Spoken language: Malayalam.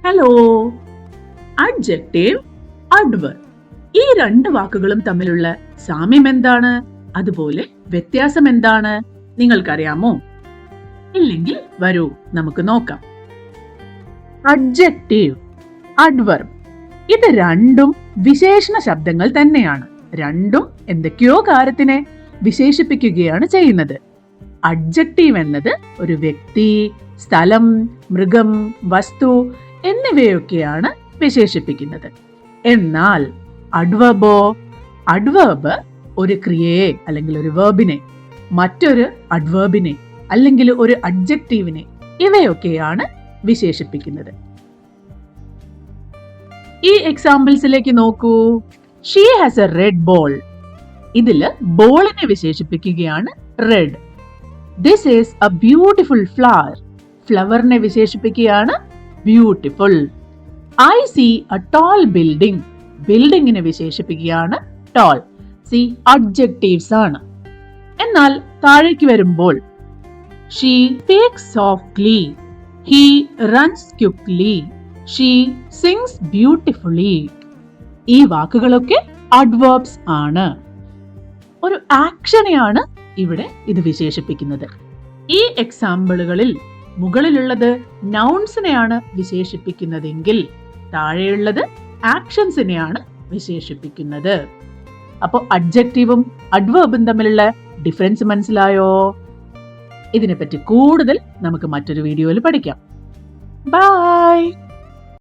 ഹലോ. അഡ്ജക്റ്റീവ്, അഡ്വർബ്, ഈ രണ്ട് വാക്കുകളും തമ്മിലുള്ള സാമ്യം എന്താണ്, അതുപോലെ വ്യത്യാസം എന്താണ് നിങ്ങൾക്കറിയാമോ? ഇല്ലെങ്കിൽ വരൂ നമുക്ക് നോക്കാം. അഡ്ജക്റ്റീവ്, അഡ്വർബ്, ഇത് രണ്ടും വിശേഷണ ശബ്ദങ്ങൾ തന്നെയാണ്. രണ്ടും എന്തൊക്കെയോ കാര്യത്തിനെ വിശേഷിപ്പിക്കുകയാണ് ചെയ്യുന്നത്. അഡ്ജക്റ്റീവ് എന്നത് ഒരു വ്യക്തി, സ്ഥലം, മൃഗം, വസ്തു എന്നിവയൊക്കെയാണ് വിശേഷിപ്പിക്കുന്നത്. എന്നാൽ അഡ്വർബ് ഒരു ക്രിയയെ അല്ലെങ്കിൽ ഒരു വേർബിനെ, മറ്റൊരു അഡ്വർബിനെ അല്ലെങ്കിൽ ഒരു അഡ്ജക്റ്റീവിനെ ഇവയൊക്കെയാണ് വിശേഷിപ്പിക്കുന്നത്. ഈ എക്സാമ്പിൾസിലേക്ക് നോക്കൂ. She has a red ball. ഇതില് ബോളിനെ വിശേഷിപ്പിക്കുകയാണ് red. This is a beautiful flower. ഫ്ലവറിനെ വിശേഷിപ്പിക്കുകയാണ് beautiful. I see a tall building. ബിൽഡിങ്ങിനെ വിശേഷിപ്പിക്കുകയാണ് ടോൾ. സി അഡ്ജക്റ്റീവ്സ് ആണ്. എന്നാൽ താഴേക്ക് വരുമ്പോൾ she speaks softly, he runs quickly, she sings beautifully. ഈ വാക്കുകളൊക്കെ അഡ്വർബ്സ് ആണ്. ഒരു ആക്ഷനെയാണ് ഇവിടെ ഇത് വിശേഷിപ്പിക്കുന്നത്. ഈ എക്സാമ്പിളുകളിൽ മുകളിലുള്ളത് നൗൺസിനെയാണ് വിശേഷിപ്പിക്കുന്നതെങ്കിൽ താഴെയുള്ളത് ആക്ഷൻസിനെയാണ് വിശേഷിപ്പിക്കുന്നത്. അപ്പോൾ അഡ്ജക്റ്റീവും അഡ്വർബും തമ്മിലുള്ള ഡിഫറൻസ് മനസ്സിലായോ? ഇതിനെപ്പറ്റി കൂടുതൽ നമുക്ക് മറ്റൊരു വീഡിയോയിൽ പഠിക്കാം. ബൈ.